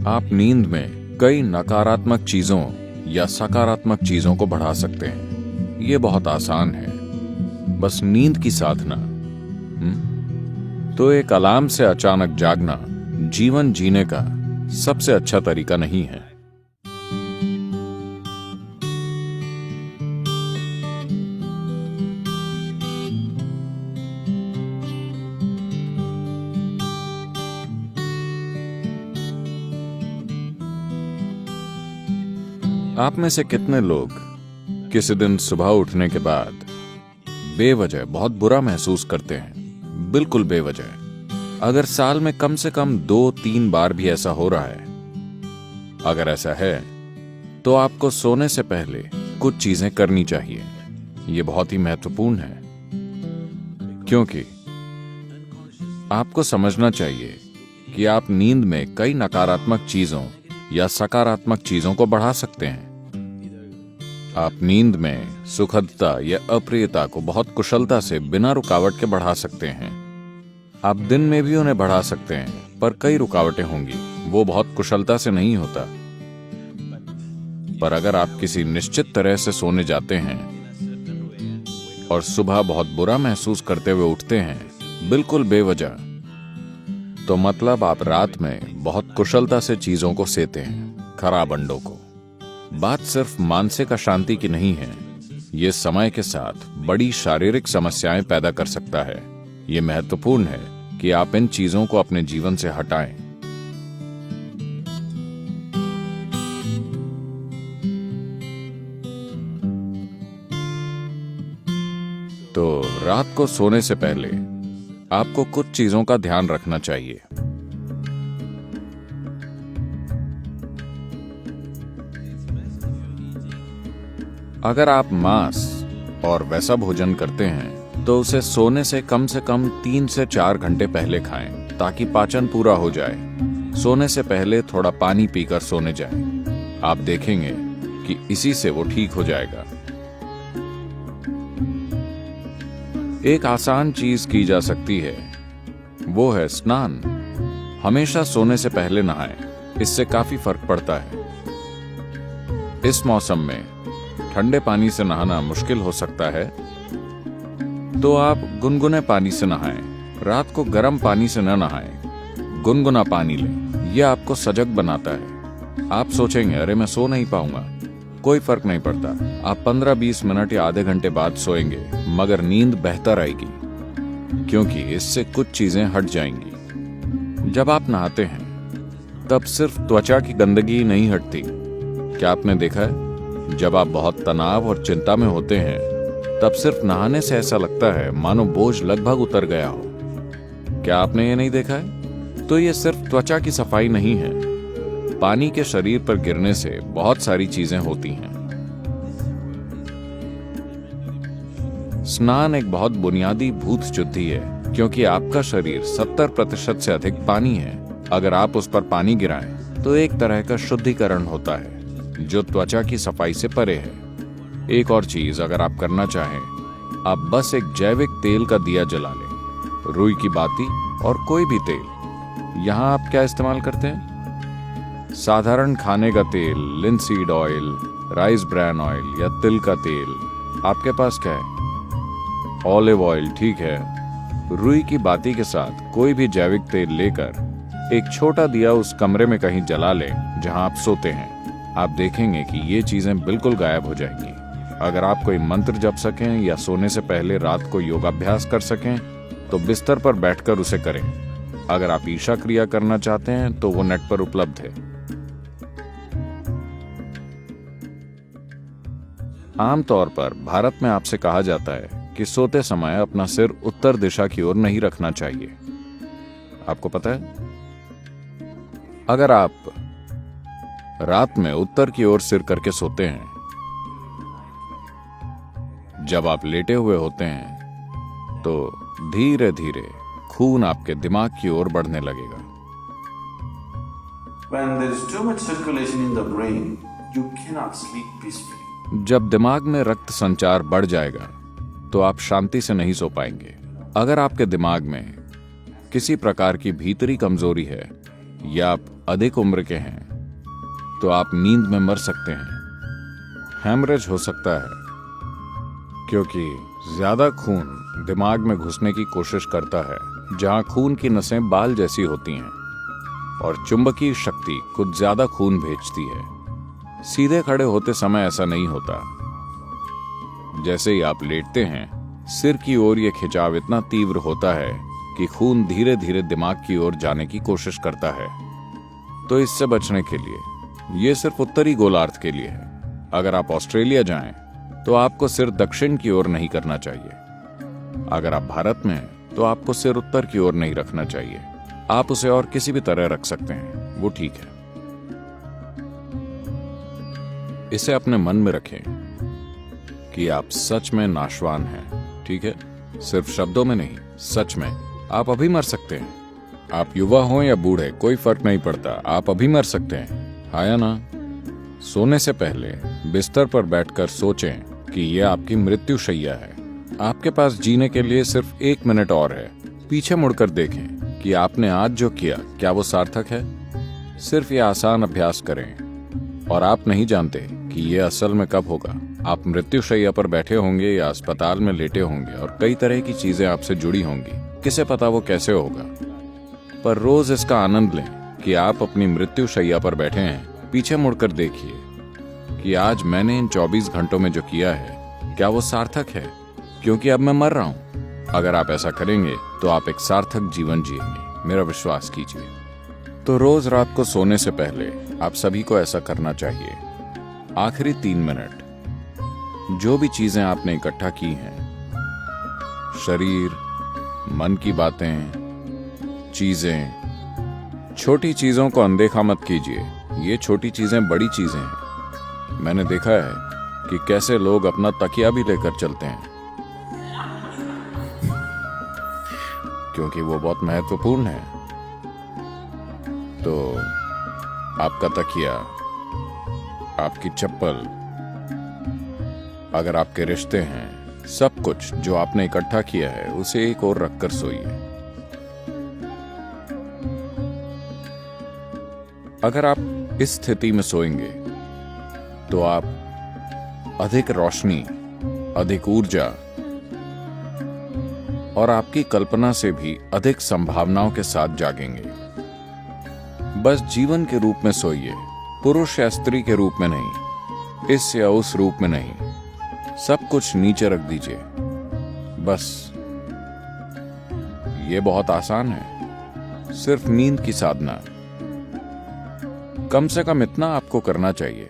आप नींद में कई नकारात्मक चीजों या सकारात्मक चीजों को बढ़ा सकते हैं। ये बहुत आसान है, बस नींद की साधना। तो एक अलार्म से अचानक जागना जीवन जीने का सबसे अच्छा तरीका नहीं है। आप में से कितने लोग किसी दिन सुबह उठने के बाद बेवजह बहुत बुरा महसूस करते हैं? बिल्कुल बेवजह। अगर साल में कम से कम 2-3 बार भी ऐसा हो रहा है, अगर ऐसा है तो आपको सोने से पहले कुछ चीजें करनी चाहिए। ये बहुत ही महत्वपूर्ण है, क्योंकि आपको समझना चाहिए कि आप नींद में कई नकारात्मक चीजों या सकारात्मक चीजों को बढ़ा सकते हैं। आप नींद में सुखदता या अप्रियता को बहुत कुशलता से बिना रुकावट के बढ़ा सकते हैं। आप दिन में भी उन्हें बढ़ा सकते हैं, पर कई रुकावटें होंगी, वो बहुत कुशलता से नहीं होता। पर अगर आप किसी निश्चित तरह से सोने जाते हैं और सुबह बहुत बुरा महसूस करते हुए उठते हैं, बिल्कुल बेवजह, तो मतलब आप रात में बहुत कुशलता से चीजों को सेते हैं, खराब अंडों को। बात सिर्फ मानसिक अशांति की नहीं है, ये समय के साथ बड़ी शारीरिक समस्याएं पैदा कर सकता है। ये महत्वपूर्ण है कि आप इन चीजों को अपने जीवन से हटाएं। तो रात को सोने से पहले आपको कुछ चीजों का ध्यान रखना चाहिए। अगर आप मांस और वैसा भोजन करते हैं तो उसे सोने से कम 3 से 4 घंटे पहले खाएं, ताकि पाचन पूरा हो जाए। सोने से पहले थोड़ा पानी पीकर सोने जाएं। आप देखेंगे कि इसी से वो ठीक हो जाएगा। एक आसान चीज की जा सकती है, वो है स्नान। हमेशा सोने से पहले नहाएं, इससे काफी फर्क पड़ता है। इस मौसम में ठंडे पानी से नहाना मुश्किल हो सकता है, तो आप गुनगुने पानी से नहाएं। रात को गर्म पानी से न नहाएं, गुनगुना पानी लें। यह आपको सजग बनाता है। आप सोचेंगे, अरे मैं सो नहीं पाऊंगा। कोई फर्क नहीं पड़ता। आप 15-20 मिनट या आधे घंटे बाद सोएंगे, मगर नींद बेहतर आएगी, क्योंकि इससे कुछ चीजें हट जाएंगी। जब आप नहाते हैं तब सिर्फ त्वचा की गंदगी नहीं हटती। क्या आपने देखा है, जब आप बहुत तनाव और चिंता में होते हैं तब सिर्फ नहाने से ऐसा लगता है मानो बोझ लगभग उतर गया हो? क्या आपने ये नहीं देखा है? तो ये सिर्फ त्वचा की सफाई नहीं है, पानी के शरीर पर गिरने से बहुत सारी चीजें होती हैं। स्नान एक बहुत बुनियादी भूत शुद्धि है, क्योंकि आपका शरीर 70% से अधिक पानी है। अगर आप उस पर पानी गिराएं तो एक तरह का शुद्धिकरण होता है, जो त्वचा की सफाई से परे है। एक और चीज अगर आप करना चाहें, आप बस एक जैविक तेल का दिया जला लें, रुई की बाती और कोई भी तेल। यहाँ आप क्या इस्तेमाल करते हैं? साधारण खाने का तेल, linseed oil, rice bran oil या तिल का तेल। आपके पास क्या है? ऑलिव ऑयल, ठीक है। रुई की बाती के साथ कोई भी जैविक तेल लेकर एक छोटा दिया उस कमरे में कहीं जला लें जहां आप सोते हैं। आप देखेंगे कि ये चीजें बिल्कुल गायब हो जाएंगी। अगर आप कोई मंत्र जप सकें या सोने से पहले रात को योगाभ्यास कर सकें तो बिस्तर पर बैठकर उसे करें। अगर आप ईशा क्रिया करना चाहते हैं तो वो नेट पर उपलब्ध है। आमतौर पर भारत में आपसे कहा जाता है कि सोते समय अपना सिर उत्तर दिशा की ओर नहीं रखना चाहिए। आपको पता है, अगर आप रात में उत्तर की ओर सिर करके सोते हैं, जब आप लेटे हुए होते हैं तो धीरे धीरे खून आपके दिमाग की ओर बढ़ने लगेगा। When there is too much circulation in the brain, you cannot sleep peacefully. जब दिमाग में रक्त संचार बढ़ जाएगा तो आप शांति से नहीं सो पाएंगे। अगर आपके दिमाग में किसी प्रकार की भीतरी कमजोरी है या आप अधिक उम्र के हैं तो आप नींद में मर सकते हैं। हेमरेज हो सकता है क्योंकि ज्यादा खून दिमाग में घुसने की कोशिश करता है, जहां खून की नसें बाल जैसी होती हैं और चुंबकीय शक्ति कुछ ज्यादा खून भेजती है। सीधे खड़े होते समय ऐसा नहीं होता। जैसे ही आप लेटते हैं, सिर की ओर यह खिंचाव इतना तीव्र होता है कि खून धीरे धीरे दिमाग की ओर जाने की कोशिश करता है। तो इससे बचने के लिए यह सिर्फ उत्तरी गोलार्ध के लिए है। अगर आप ऑस्ट्रेलिया जाएं तो आपको सिर दक्षिण की ओर नहीं करना चाहिए। अगर आप भारत में हैं तो आपको सिर उत्तर की ओर नहीं रखना चाहिए। आप उसे और किसी भी तरह रख सकते हैं, वो ठीक है। इसे अपने मन में रखें कि आप सच में नाशवान हैं, ठीक है? सिर्फ शब्दों में नहीं, सच में। आप अभी मर सकते हैं। आप युवा हो या बूढ़े, कोई फर्क नहीं पड़ता, आप अभी मर सकते हैं, हाँ या ना? सोने से पहले बिस्तर पर बैठकर सोचें कि यह आपकी मृत्यु शैया है। आपके पास जीने के लिए सिर्फ 1 मिनट और है। पीछे मुड़कर देखें कि आपने आज जो किया क्या वो सार्थक है। सिर्फ ये आसान अभ्यास करें और आप नहीं जानते कि ये असल में कब होगा। आप मृत्यु शैया पर बैठे होंगे या अस्पताल में लेटे होंगे और कई तरह की चीजें आपसे जुड़ी होंगी। किसे पता वो कैसे होगा, पर रोज इसका आनंद लें कि आप अपनी मृत्यु शैया पर बैठे हैं। पीछे मुड़कर देखिए कि आज मैंने इन 24 घंटों में जो किया है क्या वो सार्थक है, क्योंकि अब मैं मर रहा हूं। अगर आप ऐसा करेंगे तो आप एक सार्थक जीवन जिएंगे, मेरा विश्वास कीजिए। तो रोज रात को सोने से पहले आप सभी को ऐसा करना चाहिए। आखिरी 3 मिनट जो भी चीजें आपने इकट्ठा की हैं, शरीर, मन की बातें, चीजें, छोटी चीजों को अनदेखा मत कीजिए। ये छोटी चीजें बड़ी चीजें हैं। मैंने देखा है कि कैसे लोग अपना तकिया भी लेकर चलते हैं क्योंकि वो बहुत महत्वपूर्ण है। तो आपका तकिया, आपकी चप्पल, अगर आपके रिश्ते हैं, सब कुछ जो आपने इकट्ठा किया है उसे एक ओर रखकर सोइए। अगर आप इस स्थिति में सोएंगे तो आप अधिक रोशनी, अधिक ऊर्जा और आपकी कल्पना से भी अधिक संभावनाओं के साथ जागेंगे। बस जीवन के रूप में सोइए, पुरुष या स्त्री के रूप में नहीं, इस या उस रूप में नहीं। सब कुछ नीचे रख दीजिए बस। ये बहुत आसान है, सिर्फ नींद की साधना। कम से कम इतना आपको करना चाहिए।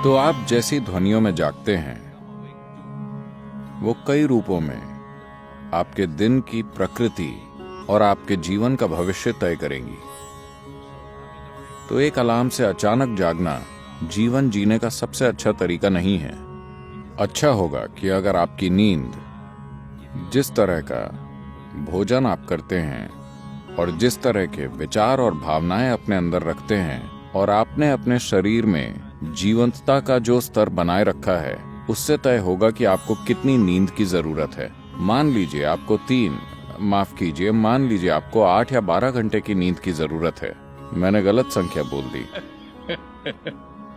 तो आप जैसी ध्वनियों में जागते हैं वो कई रूपों में आपके दिन की प्रकृति और आपके जीवन का भविष्य तय करेंगी। तो एक अलार्म से अचानक जागना जीवन जीने का सबसे अच्छा तरीका नहीं है। अच्छा होगा कि अगर आपकी नींद, जिस तरह का भोजन आप करते हैं और जिस तरह के विचार और भावनाएं अपने अंदर रखते हैं और आपने अपने शरीर में जीवंतता का जो स्तर बनाए रखा है, उससे तय होगा कि आपको कितनी नींद की जरूरत है। मान लीजिए आपको 8 या 12 घंटे की नींद की जरूरत है। मैंने गलत संख्या बोल दी।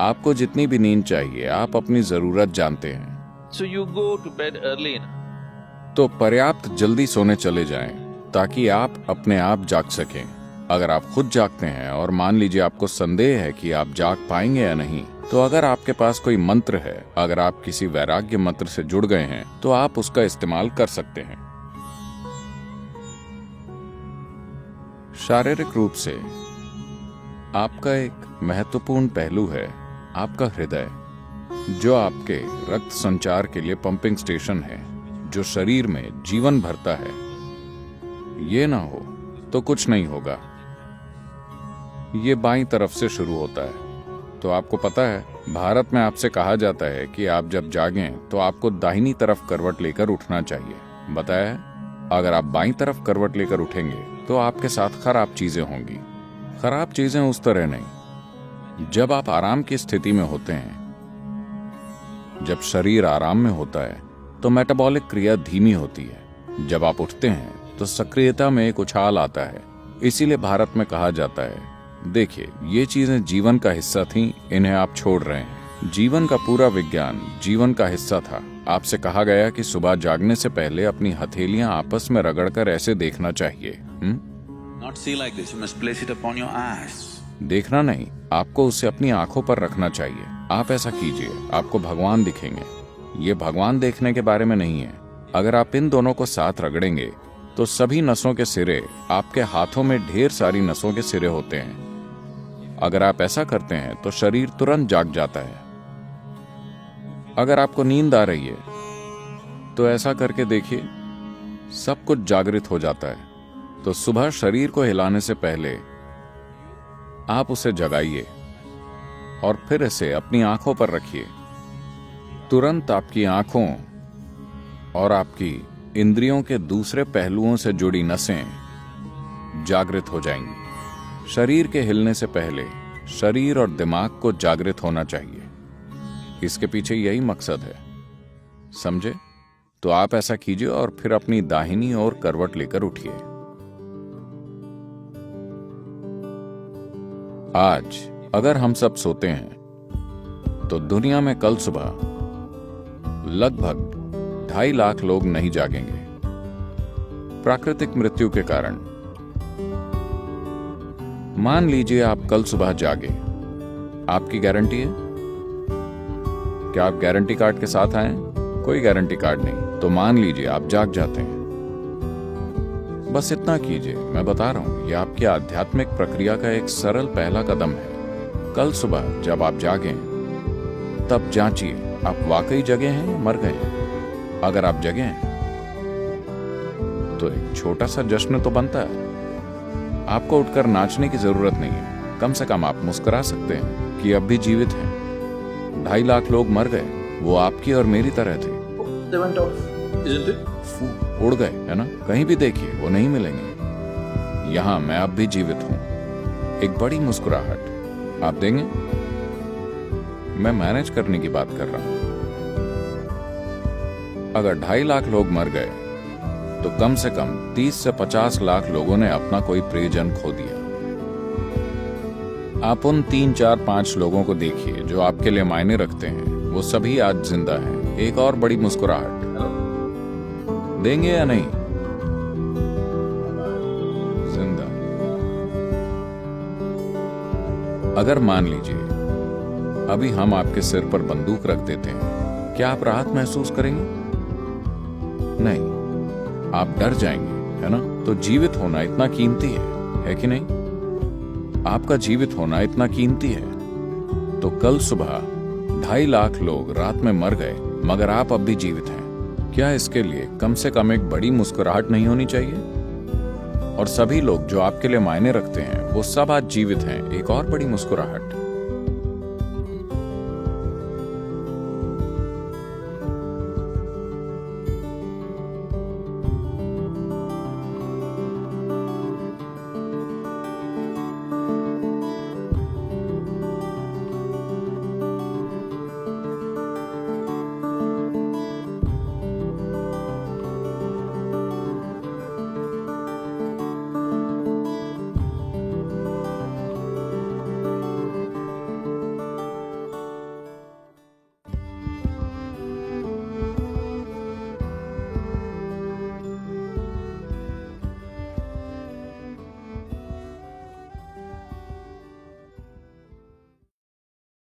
आपको जितनी भी नींद चाहिए, आप अपनी जरूरत जानते हैं। So you go to bed early enough. तो पर्याप्त जल्दी सोने चले जाएं ताकि आप अपने आप जाग सकें। अगर आप खुद जागते हैं और मान लीजिए आपको संदेह है कि आप जाग पाएंगे या नहीं, तो अगर आपके पास कोई मंत्र है, अगर आप किसी वैराग्य मंत्र से जुड़ गए हैं, तो आप उसका इस्तेमाल कर सकते हैं। शारीरिक रूप से आपका एक महत्वपूर्ण पहलू है आपका हृदय, जो आपके रक्त संचार के लिए पंपिंग स्टेशन है, जो शरीर में जीवन भरता है। ये ना हो तो कुछ नहीं होगा। ये बाईं तरफ से शुरू होता है। तो आपको पता है, भारत में आपसे कहा जाता है कि आप जब जागें तो आपको दाहिनी तरफ करवट लेकर उठना चाहिए। बताया है? अगर आप बाईं तरफ करवट लेकर उठेंगे तो आपके साथ खराब चीजें होंगी। खराब चीजें उस तरह नहीं, जब आप आराम की स्थिति में होते हैं, जब शरीर आराम में होता है, तो मेटाबॉलिक क्रिया धीमी होती है। जब आप उठते हैं तो सक्रियता में एक उछाल आता है। इसीलिए भारत में कहा जाता है, देखिए ये चीजें जीवन का हिस्सा थीं, इन्हें आप छोड़ रहे हैं। जीवन का पूरा विज्ञान जीवन का हिस्सा था। आपसे कहा गया कि सुबह जागने से पहले अपनी हथेलियां आपस में रगड़कर ऐसे देखना चाहिए। Not see like this. You must place it upon your eyes. देखना नहीं, आपको उसे अपनी आंखों पर रखना चाहिए। आप ऐसा कीजिए, आपको भगवान दिखेंगे। ये भगवान देखने के बारे में नहीं है। अगर आप इन दोनों को साथ रगड़ेंगे तो सभी नसों के सिरे, आपके हाथों में ढेर सारी नसों के सिरे होते हैं। अगर आप ऐसा करते हैं तो शरीर तुरंत जाग जाता है। अगर आपको नींद आ रही है तो ऐसा करके देखिए, सब कुछ जागृत हो जाता है। तो सुबह शरीर को हिलाने से पहले आप उसे जगाइए और फिर इसे अपनी आंखों पर रखिए। तुरंत आपकी आंखों और आपकी इंद्रियों के दूसरे पहलुओं से जुड़ी नसें जागृत हो जाएंगी। शरीर के हिलने से पहले शरीर और दिमाग को जागृत होना चाहिए। इसके पीछे यही मकसद है, समझे? तो आप ऐसा कीजिए और फिर अपनी दाहिनी ओर करवट लेकर उठिए। आज अगर हम सब सोते हैं तो दुनिया में कल सुबह लगभग 2.5 लाख लोग नहीं जागेंगे प्राकृतिक मृत्यु के कारण। मान लीजिए आप कल सुबह जागे, आपकी गारंटी है? क्या आप गारंटी कार्ड के साथ आए? कोई गारंटी कार्ड नहीं। तो मान लीजिए आप जाग जाते हैं। बस इतना कीजिए, मैं बता रहा हूं, यह आपकी आध्यात्मिक प्रक्रिया का एक सरल पहला कदम है। कल सुबह जब आप जागें तब जांचिए आप वाकई जगे हैं, मर गए हैं। अगर आप जगे हैं तो एक छोटा सा जश्न तो बनता है। आपको उठकर नाचने की जरूरत नहीं है, कम से कम आप मुस्कुरा सकते हैं कि अब भी जीवित हैं। 2.5 लाख लोग मर गए, वो आपकी और मेरी तरह थे। They went off, isn't it? उड़ गए, है ना? कहीं भी देखिए वो नहीं मिलेंगे। यहां मैं अब भी जीवित हूं। एक बड़ी मुस्कुराहट आप देंगे? मैं मैनेज करने की बात कर रहा हूं। अगर 2.5 लाख लोग मर गए तो कम से कम 30 से 50 लाख लोगों ने अपना कोई प्रियजन खो दिया। आप उन 3, 4, 5 लोगों को देखिए जो आपके लिए मायने रखते हैं, वो सभी आज जिंदा हैं। एक और बड़ी मुस्कुराहट देंगे या नहीं? जिंदा। अगर मान लीजिए अभी हम आपके सिर पर बंदूक रख देते हैं, क्या आप राहत महसूस करेंगे? नहीं, आप डर जाएंगे, है ना? तो जीवित होना इतना कीमती है कि नहीं? आपका जीवित होना इतना कीमती है। तो कल सुबह 2.5 लाख लोग रात में मर गए, मगर आप अब भी जीवित हैं। क्या इसके लिए कम से कम एक बड़ी मुस्कुराहट नहीं होनी चाहिए? और सभी लोग जो आपके लिए मायने रखते हैं वो सब आज जीवित हैं। एक और बड़ी मुस्कुराहट।